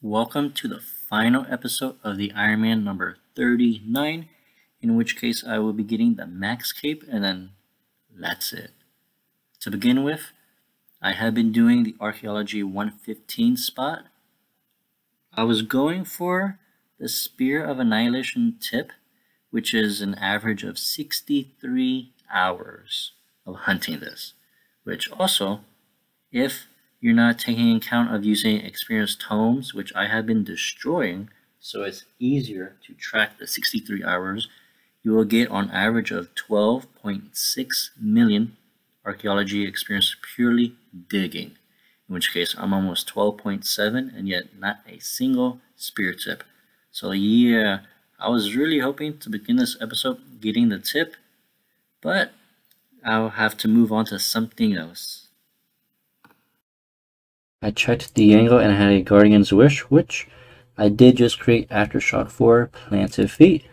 Welcome to the final episode of the Ironman number 39, in which case I will be getting the Maxcape, and then that's it. To begin with, I have been doing the Archaeology 115 spot. I was going for the Spear of Annihilation tip, which is an average of 63 hours of hunting this, which also, if you're not taking account of using experienced tomes, which I have been destroying, so it's easier to track the 63 hours, you will get on average of 12.6 million archaeology experience purely digging, in which case I'm almost 12.7 and yet not a single spear tip. So yeah, I was really hoping to begin this episode getting the tip, but I'll have to move on to something else. I checked the angle and I had a Guardian's Wish, which I did just create Aftershock for Planted Feet.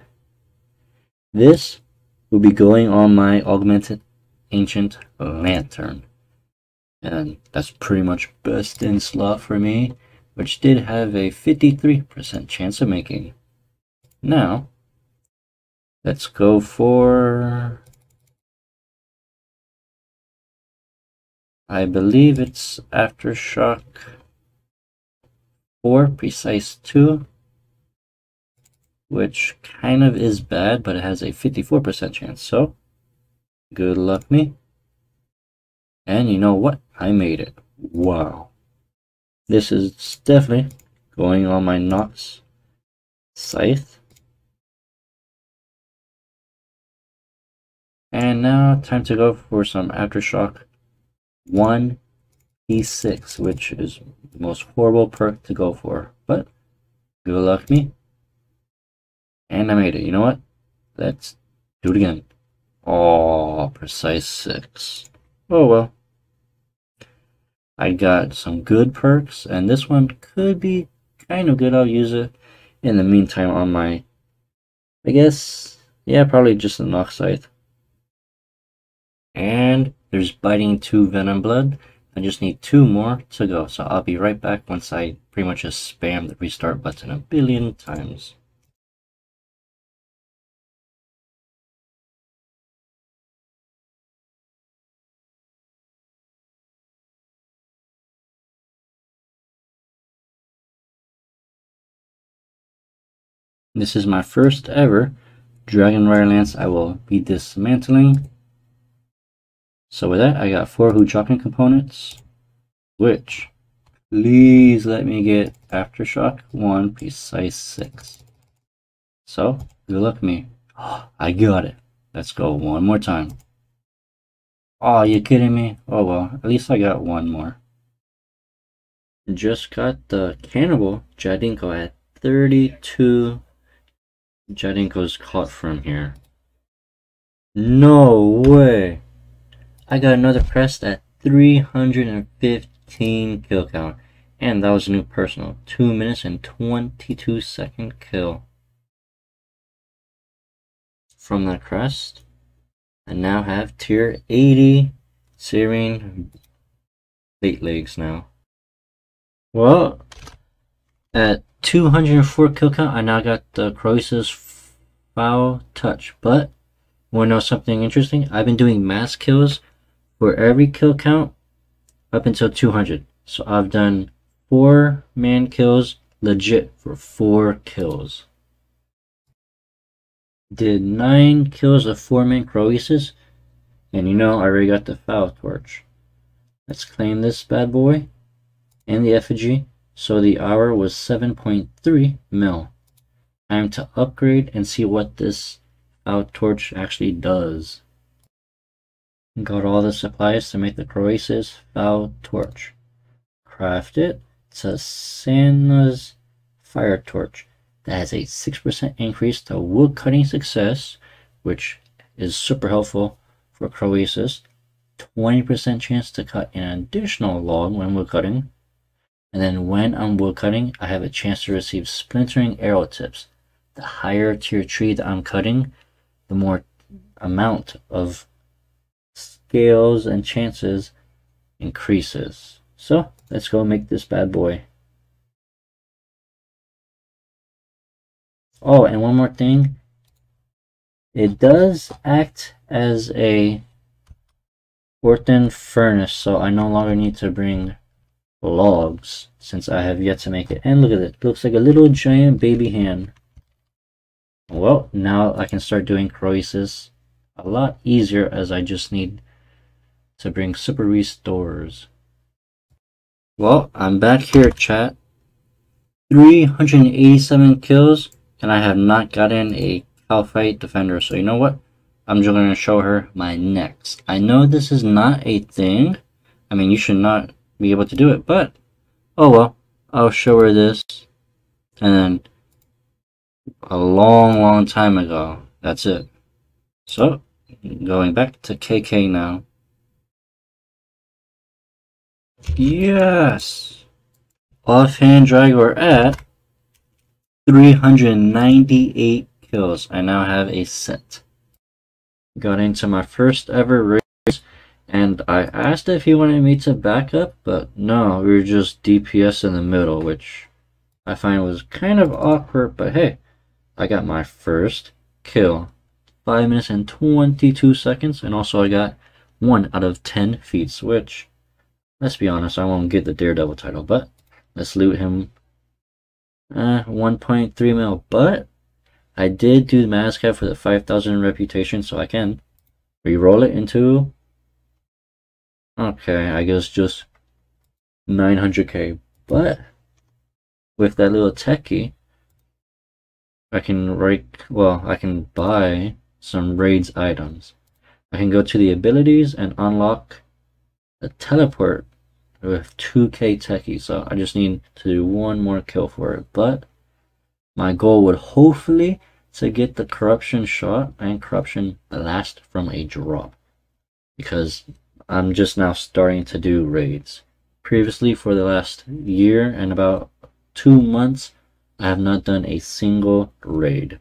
This will be going on my Augmented Ancient Lantern. And that's pretty much best in slot for me, which did have a 53% chance of making. Now, let's go for... I believe it's Aftershock 4 Precise 2, which kind of is bad, but it has a 54% chance, so good luck me. And you know what? I made it. Wow. This is definitely going on my Nox Scythe. And now time to go for some Aftershock 1p6, which is the most horrible perk to go for, but good luck me. And I made it. You know what? Let's do it again. Oh, Precise 6. Oh well. I got some good perks, and this one could be kind of good. I'll use it in the meantime on my, I guess, yeah, probably just a Nox Scythe. And there's Biting 2 Venom Blood. I just need 2 more to go, so I'll be right back once I pretty much just spam the restart button a billion times. This is my first ever Dragon Rider Lance I will be dismantling. So with that, I got 4 Who dropping components, which, please let me get Aftershock 1 Precise 6. So, good luck me. Oh, I got it. Let's go one more time. Oh, you kidding me? Oh well, at least I got one more. Just got the Cannibal Jadinko at 32 Jadinkos caught from here. No way! I got another crest at 315 kill count, and that was a new personal. 2 minutes and 22 second kill. From that crest, I now have tier 80 Serene late legs now. Well, at 204 kill count, I now got the Croesus Foul Touch, but want to know something interesting? I've been doing mass kills for every kill count up until 200. So I've done 4-man kills legit for 4 kills. Did 9 kills of 4-man Croesus, and you know I already got the Foul Torch. Let's claim this bad boy and the effigy. So the hour was 7.3 mil. Time to upgrade and see what this Foul Torch actually does. Got all the supplies to make the Croesus Foul Torch. Craft it. It's a Santa's Fire Torch that has a 6% increase to wood cutting success, which is super helpful for Croesus. 20% chance to cut an additional log when wood cutting. And then when I'm wood cutting, I have a chance to receive splintering arrow tips. The higher tier tree that I'm cutting, the more amount of scales and chances increases. So let's go make this bad boy. Oh, and one more thing. It does act as a earthen furnace, so I no longer need to bring logs since I have yet to make it. And look at it. It looks like a little giant baby hand. Well, now I can start doing croesus a lot easier as I just need to bring super restores. Well, I'm back here, chat. 387 kills, and I have not gotten a Calphite defender. So you know what? I'm just going to show her my next. I know this is not a thing. I mean, you should not be able to do it, but oh well. I'll show her this. And then a long time ago. That's it. So, going back to KK now. Yes! Offhand drag, we're at 398 kills. I now have a set. Got into my first ever race, and I asked if he wanted me to back up, but no, we were just DPS in the middle, which I find was kind of awkward, but hey, I got my first kill. 5 minutes and 22 seconds, and also I got 1 out of 10 feats, which, let's be honest, I won't get the Daredevil title, but let's loot him. 1.3 mil, but I did do the Maxcape for the 5,000 reputation, so I can re-roll it into, okay, I guess just 900k, but with that little techie, I can I can buy some raids items. I can go to the abilities and unlock a teleport with 2k techie, so I just need to do 1 more kill for it. But my goal would hopefully to get the corruption shot and corruption blast from a drop, because I'm just now starting to do raids. Previously, for the last year and about 2 months, I have not done a single raid.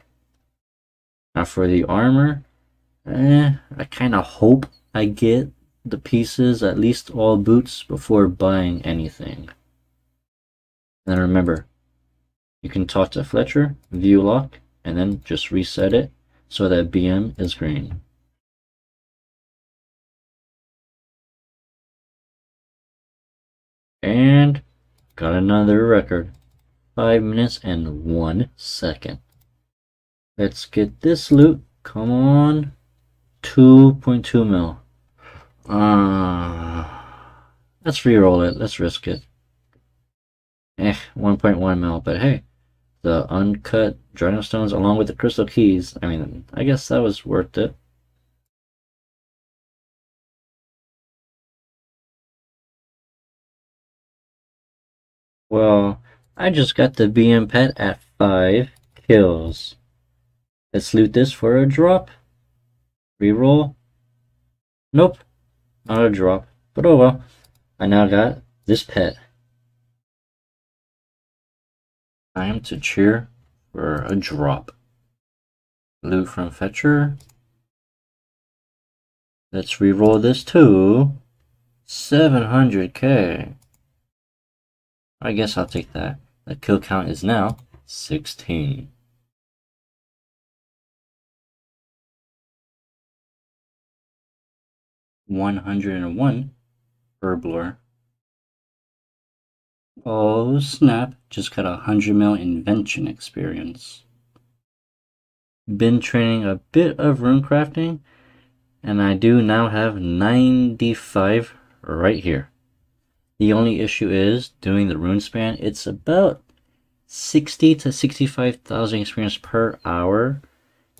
Now for the armor, I kind of hope I get the pieces, at least all boots, before buying anything. And then remember, you can talk to Fletcher, view lock, and then just reset it so that BM is green. And got another record. 5 minutes and 1 second. Let's get this loot. Come on. 2.2 mil. Let's reroll it. Let's risk it. 1.1 mil. But hey, the uncut Drino Stones along with the crystal keys. I mean, I guess that was worth it. Well, I just got the BM pet at 5 kills. Let's loot this for a drop. Reroll. Nope, not a drop. But oh well. I now got this pet. Time to cheer for a drop. Loot from Fetcher. Let's reroll this too. 700k. I guess I'll take that. The kill count is now 16. $101 Herblore. Oh snap, just got 100 mil invention experience. Been training a bit of rune crafting, and I do now have 95 right here. The only issue is doing the rune span. It's about 60 to 65,000 experience per hour,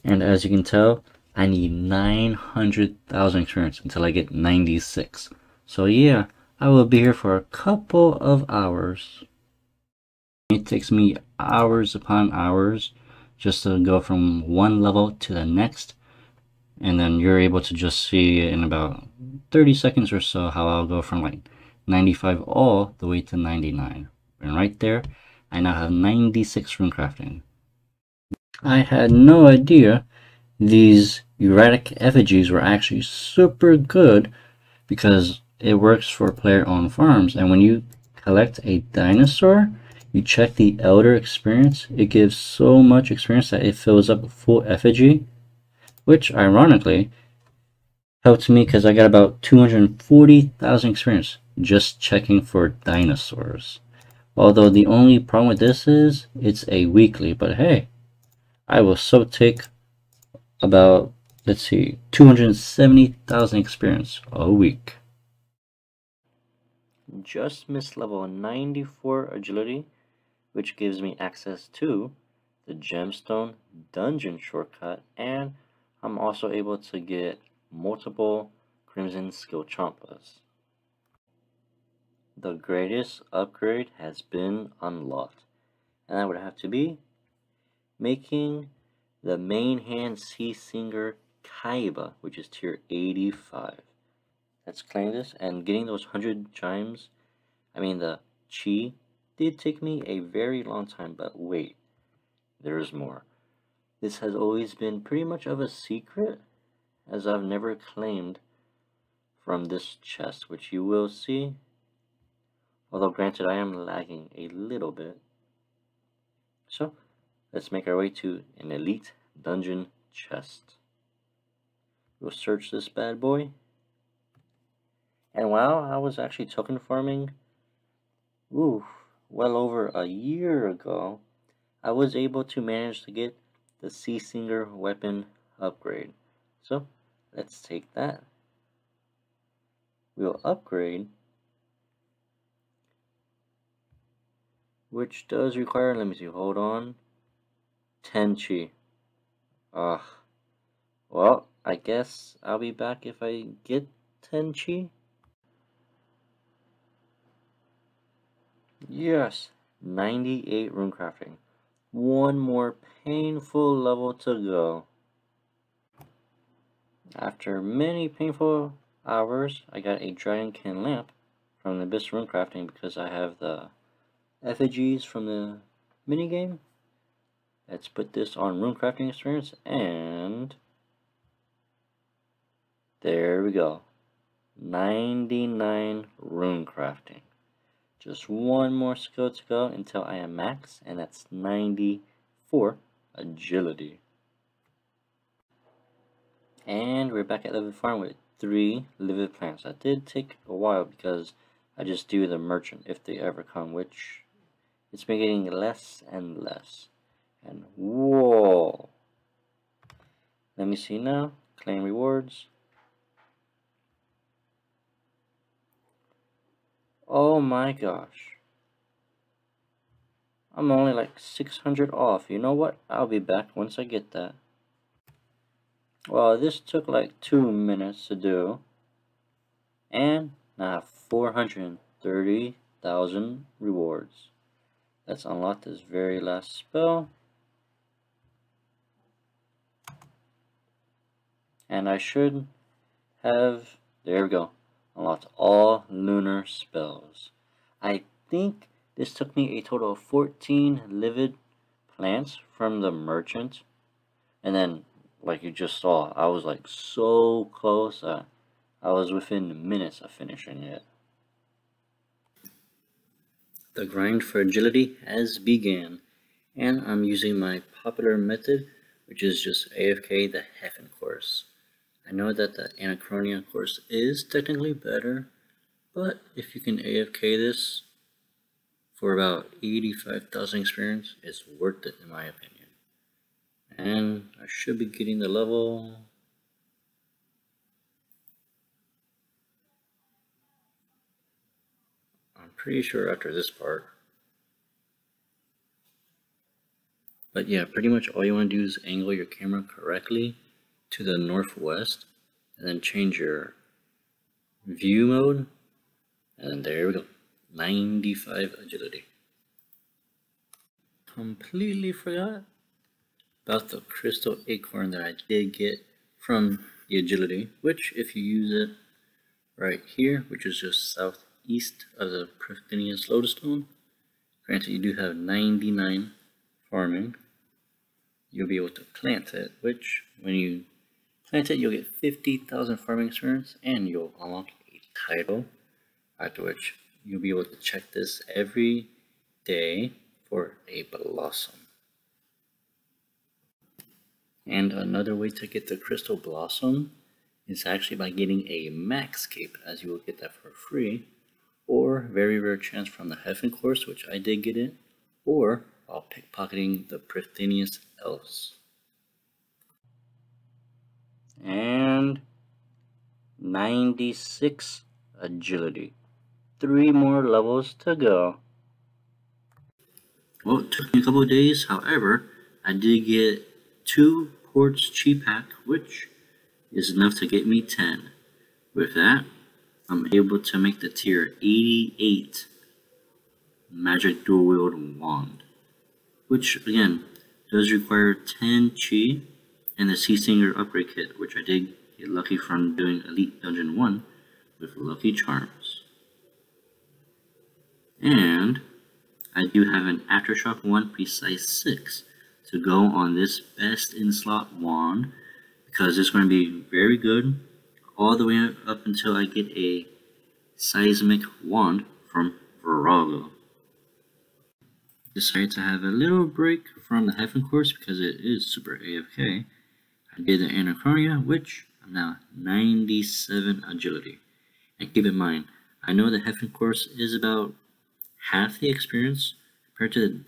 and as you can tell, I need 900,000 experience until I get 96. So yeah, I will be here for a couple of hours. It takes me hours upon hours just to go from one level to the next, and then you're able to just see in about 30 seconds or so how I'll go from like 95 all the way to 99. And right there, I now have 96 rune crafting. I had no idea these erratic effigies were actually super good, because it works for player-owned farms, and when you collect a dinosaur, you check the Elder experience, it gives so much experience that it fills up a full effigy, which ironically helped me because I got about 240,000 experience just checking for dinosaurs. Although the only problem with this is it's a weekly, but hey, I will so take about, let's see, 270,000 experience a week. Just missed level 94 agility, which gives me access to the gemstone dungeon shortcut, and I'm also able to get multiple crimson skill champas. The greatest upgrade has been unlocked, and that would have to be making the main hand sea singer Kaiba, which is tier 85. Let's claim this, and getting those 100 chimes, the chi, did take me a very long time, but wait, there's more. This has always been pretty much of a secret, as I've never claimed from this chest, which you will see. Although granted, I am lagging a little bit. So, let's make our way to an elite dungeon chest. We'll search this bad boy. And while I was actually token farming, well over a year ago, I was able to manage to get the Sea Singer weapon upgrade. So, let's take that. We'll upgrade, which does require, let me see, hold on, 10 chi. Well, I guess I'll be back if I get 10 chi. Yes, 98 rune crafting. One more painful level to go. After many painful hours, I got a dragonkin lamp from the Abyss rune crafting because I have the effigies from the minigame. Let's put this on rune crafting experience, and there we go. 99 rune crafting. Just one more skill to go until I am max, and that's 94 agility. And we're back at Livid Farm with 3 livid plants. That did take a while because I just do the merchant if they ever come, which it's been getting less and less. And whoa! Let me see now. Claim rewards. Oh my gosh. I'm only like 600 off. You know what? I'll be back once I get that. Well, this took like 2 minutes to do. And I have 430,000 rewards. Let's unlock this very last spell. And I should have, there we go, unlocked all lunar spells. I think this took me a total of 14 livid plants from the merchant. And then, like you just saw, I was like so close. I was within minutes of finishing it. The grind for agility has began, and I'm using my popular method, which is just AFK the Heffen course. I know that the Anachronia course is technically better, but if you can AFK this for about 85,000 experience, it's worth it in my opinion. And I should be getting the level. I'm pretty sure after this part. But yeah, pretty much all you want to do is angle your camera correctly to the northwest, and then change your view mode, and there we go, 95 agility. Completely forgot about the crystal acorn that I did get from the agility, which if you use it right here, which is just southeast of the Prifdinius Lodestone, granted you do have 99 farming, you'll be able to plant it, which when you plant it, you'll get 50,000 farming experience, and you'll unlock a title, after which you'll be able to check this every day for a blossom. And another way to get the crystal blossom is actually by getting a Maxcape, as you will get that for free, or very rare chance from the Heaven course, which I did get it, or while pickpocketing the Prithenius elves. And 96 agility. 3 more levels to go. Well, it took me a couple of days. However, I did get 2 ports cheap pack, which is enough to get me 10. With that, I'm able to make the tier 88 magic dual wield wand, which again does require 10 chi and the Sea Singer upgrade kit, which I did get lucky from doing Elite Dungeon 1 with Lucky Charms. And I do have an Aftershock 1 Precise 6 to go on this best in slot wand, because it's going to be very good all the way up until I get a Seismic wand from Virago. Decided to have a little break from the Heaven course because it is super AFK. I did the Anachronia, which I'm now 97 agility. And keep in mind, I know the Heaven course is about half the experience compared to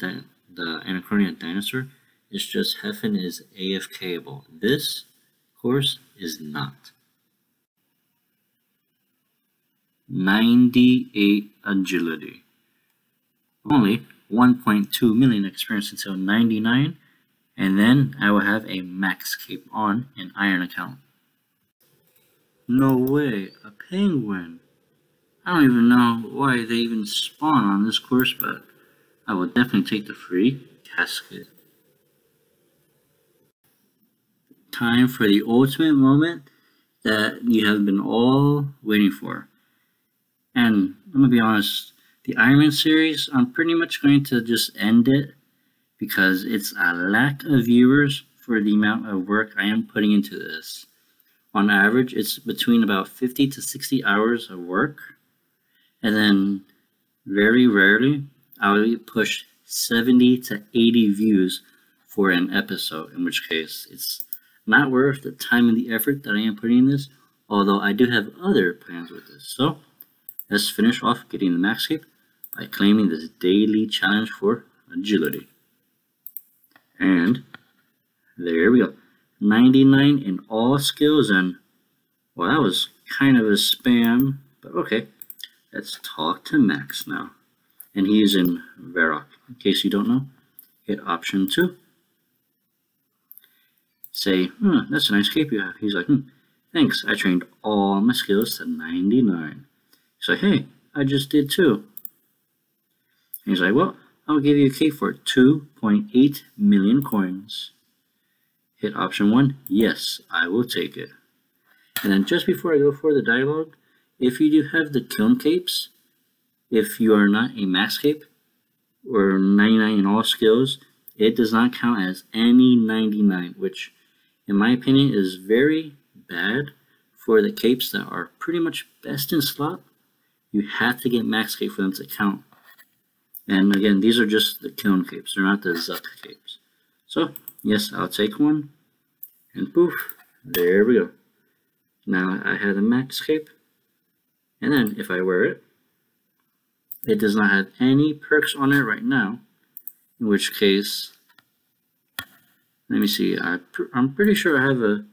the Anachronia Dinosaur. It's just Heaven is AFK-able. This course is not. 98 agility. Only 1.2 million experience until 99, and then I will have a Maxcape on an Iron account. No way, a penguin. I don't even know why they even spawn on this course, but I will definitely take the free casket. Time for the ultimate moment that you have been all waiting for. And I'm gonna be honest, the Ironman series, I'm pretty much going to just end it because it's a lack of viewers for the amount of work I am putting into this. On average, it's between about 50 to 60 hours of work, and then very rarely I'll push 70 to 80 views for an episode, in which case it's not worth the time and the effort that I am putting in this, although I do have other plans with this. So let's finish off getting the Maxcape by claiming this daily challenge for agility. And there we go. 99 in all skills, and well, that was kind of a spam, but okay. Let's talk to Max now. And he's in Varrock. In case you don't know, hit option 2. Say, that's a nice cape you have. He's like, thanks, I trained all my skills to 99. He's like, hey, I just did too. And he's like, well, I'll give you a cape for 2.8 million coins. Hit option 1, yes, I will take it. And then just before I go for the dialogue, if you do have the kiln capes, if you are not a Maxcape or 99 in all skills, it does not count as any 99, which in my opinion is very bad for the capes that are pretty much best in slot. You have to get Maxcape for them to count. And again, these are just the kiln capes, they're not the Zuck capes. So yes, I'll take one, and poof, there we go. Now I have the Maxcape, and then if I wear it, it does not have any perks on it right now, in which case, let me see, I'm pretty sure I have a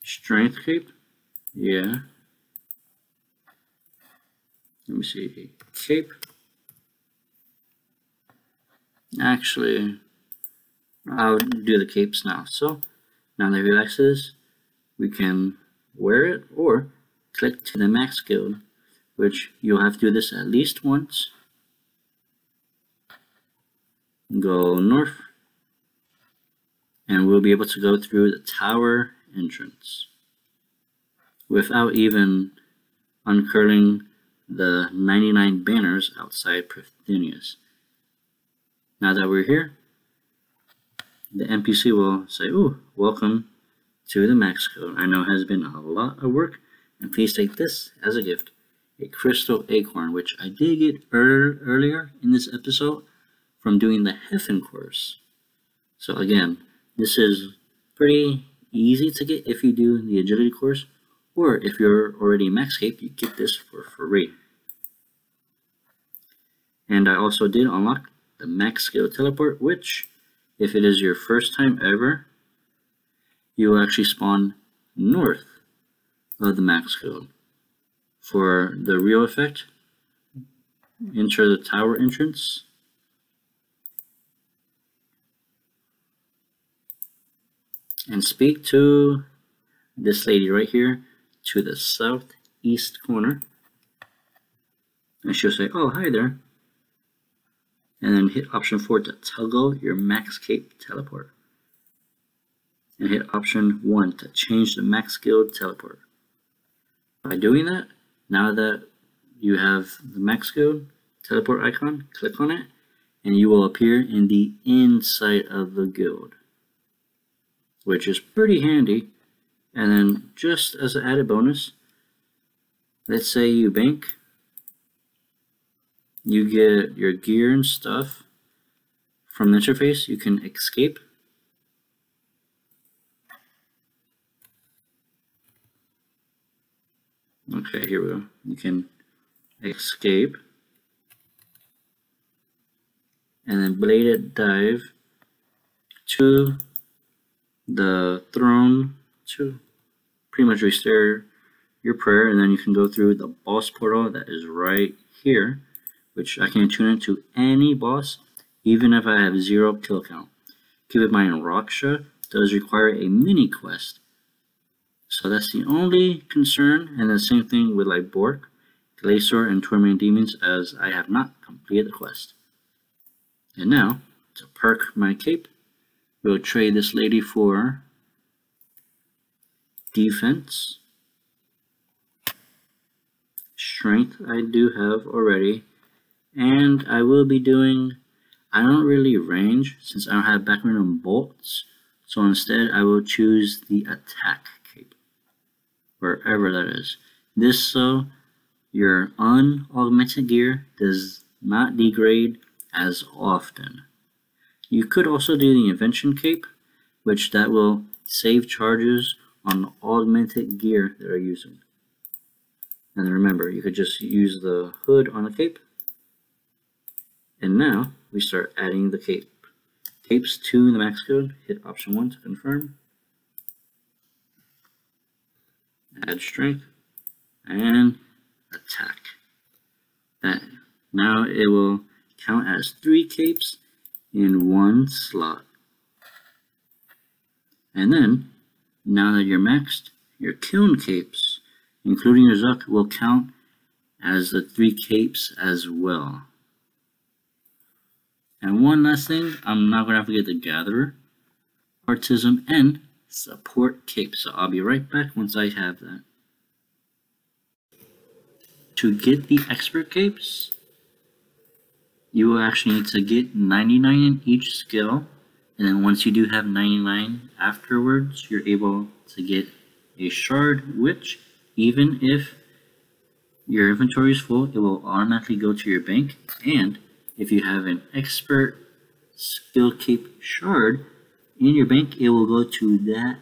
strength cape, yeah. Let me see, cape. Actually, I'll do the capes now. So now that we access this, we can wear it or click to the max guild, which you'll have to do this at least once. Go north, and we'll be able to go through the tower entrance without even uncurling the 99 banners outside Prithenius. Now that we're here, the NPC will say, ooh, welcome to the Max Code. I know it has been a lot of work, and please take this as a gift, a crystal acorn, which I did get earlier in this episode, from doing the Heffen course. So again, this is pretty easy to get if you do the agility course, or if you're already in Maxcape, you get this for free. And I also did unlock the max skill teleport, which, if it is your first time ever, you will actually spawn north of the max skill. For the real effect, enter the tower entrance, and speak to this lady right here to the southeast corner, and she'll say, "Oh, hi there," and then hit option 4 to toggle your Maxcape teleport, and hit option 1 to change the max skill teleport. By doing that, now that you have the max skill teleport icon, click on it, and you will appear in the inside of the guild, which is pretty handy. And then just as an added bonus, let's say you bank, you get your gear and stuff from the interface, you can escape. Okay, here we go. You can escape and then bladed dive to the throne to pretty much restore your prayer, and then you can go through the boss portal that is right here, which I can tune into any boss, even if I have 0 kill count. Keep in mind, Raksha does require a mini quest, so that's the only concern. And the same thing with like Bork, Glacier, and Torment Demons, as I have not completed the quest. And now, to perk my cape, we'll trade this lady for defense. Strength I do have already, and I will be doing, I don't really range since I don't have background on bolts, so instead I will choose the attack cape, wherever that is. This so your unaugmented gear does not degrade as often. You could also do the invention cape, which that will save charges on augmented gear that are using. And then remember, you could just use the hood on the cape. And now we start adding the capes to the max code. Hit option 1 to confirm. Add strength and attack. That now it will count as 3 capes in 1 slot. And then, now that you're maxed, your kiln capes, including your Zuck, will count as the 3 capes as well. And one last thing, I'm not going to forget the Gatherer, Artism, and Support cape. So I'll be right back once I have that. To get the Expert capes, you will actually need to get 99 in each skill, and then once you do have 99 afterwards, you're able to get a shard, which even if your inventory is full, it will automatically go to your bank. And if you have an expert skill cape shard in your bank, it will go to that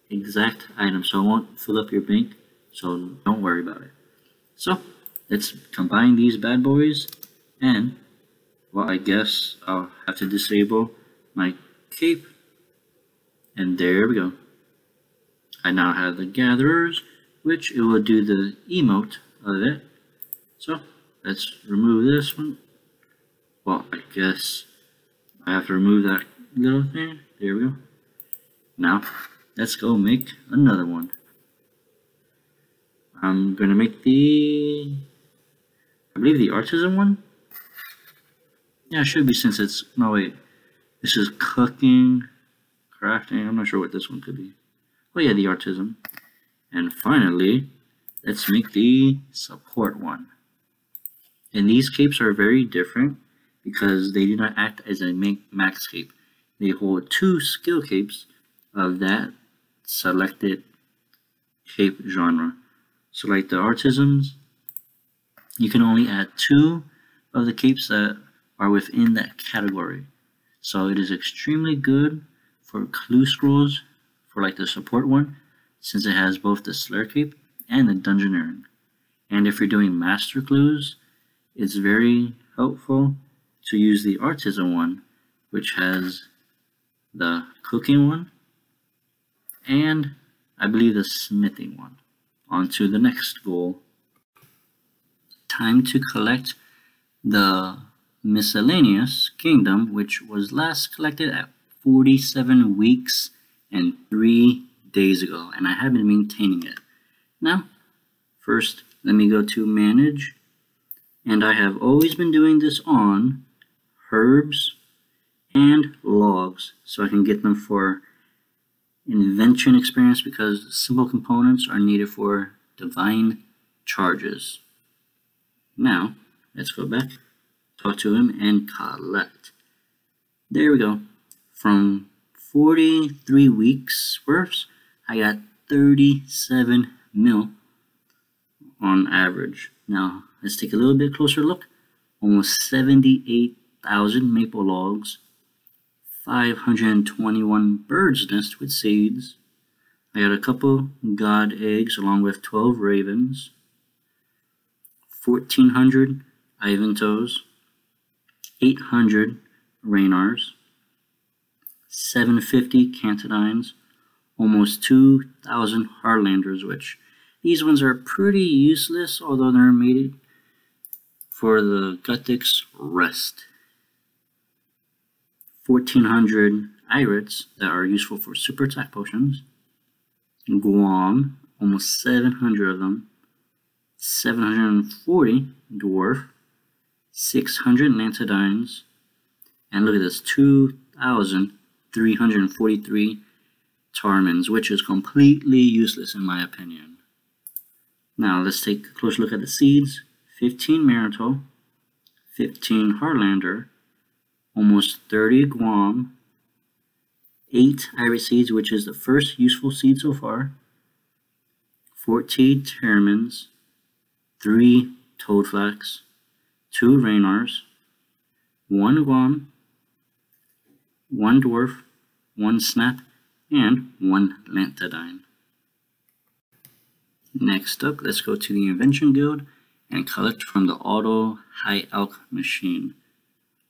exact item, so it won't fill up your bank, so don't worry about it. So let's combine these bad boys, and well, I guess I'll have to disable my cape, and there we go. I now have the Gatherers, which it will do the emote of it. So let's remove this one. Well, I guess I have to remove that little thing. There we go. Now let's go make another one. I'm gonna make the, I believe, the Artisan one. Yeah, it should be, since it's, no wait, this is cooking, crafting, I'm not sure what this one could be. Oh yeah, the Artisan. And finally, let's make the Support one. And these capes are very different because they do not act as a max cape. They hold 2 skill capes of that selected cape genre. So like the Artisans, you can only add 2 of the capes that are within that category. So it is extremely good for clue scrolls, for like the support one, since it has both the Slayer Cape and the Dungeoneering. And if you're doing master clues, it's very helpful to use the Artisan one, which has the cooking one and I believe the smithing one. On to the next goal. Time to collect the miscellaneous kingdom, which was last collected at 47 weeks and 3 days ago, and I have been maintaining it. Now, first, let me go to manage, and I have always been doing this on herbs and logs, so I can get them for invention experience, because simple components are needed for divine charges. Now, let's go back, talk to him, and collect. There we go. From 43 weeks worth, I got 37 mil on average. Now, let's take a little bit closer look. Almost 78,000 maple logs, 521 bird's nest with seeds. I got a couple god eggs along with 12 ravens, 1,400 Ivantoes, 800 Raynars, 750 Cantadines, almost 2,000 Harlanders, which these ones are pretty useless, although they're made for the Guthics rest. 1,400 Irids that are useful for super attack potions. Guam, almost 700 of them. 740 Dwarf. 600 Nantadines. And look at this, 2,343 Tarmans, which is completely useless in my opinion. Now let's take a closer look at the seeds. 15 Marital, 15 Harlander, almost 30 Guam, 8 Iris seeds, which is the first useful seed so far, 14 Termins, 3 Toadflax, 2 Raynars, 1 Guam, 1 Dwarf, 1 Snap, and 1 Lantadine. Next up, let's go to the Invention Guild and collect from the Auto High Alch machine.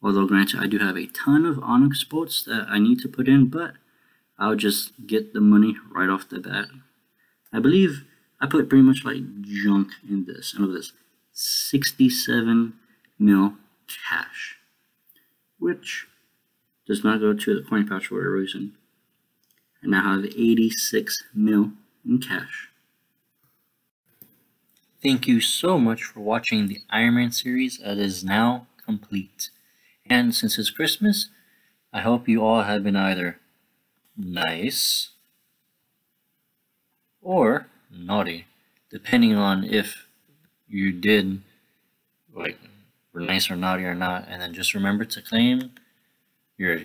Although granted, I do have a ton of Onyx bolts that I need to put in, but I'll just get the money right off the bat. I believe I put pretty much like junk in this. And look at this, 67 mil cash, which does not go to the coin pouch for a reason. I now have 86 mil in cash. Thank you so much for watching the Ironman series that is now complete. And since it's Christmas, I hope you all have been either nice or naughty, depending on if you did were nice or naughty or not. And then just remember to claim your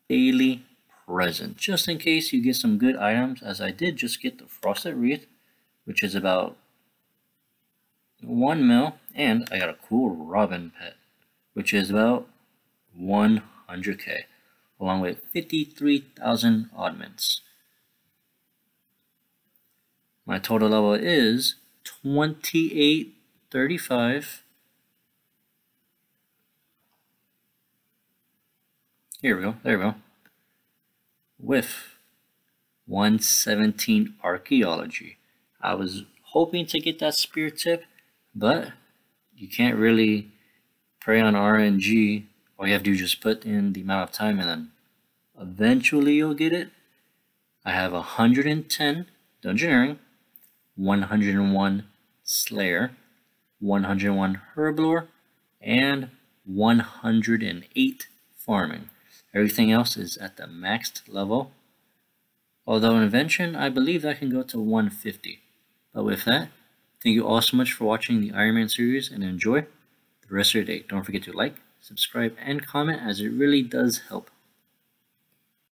daily present, just in case you get some good items, as I did just get the Frosted Wreath, which is about 1 mil, and I got a cool Robin pet, which is about 100k, along with 53,000 oddments. My total level is 2835. Here we go, there we go. With 117 archaeology. I was hoping to get that spear tip, but you can't really prey on RNG. All you have to do is just put in the amount of time and then eventually you'll get it. I have 110 Dungeoneering, 101 Slayer, 101 Herblore, and 108 Farming. Everything else is at the maxed level. Although in Invention, I believe that can go to 150. But with that, thank you all so much for watching the Ironman series, and enjoy the rest of your day. Don't forget to like, subscribe, and comment, as it really does help.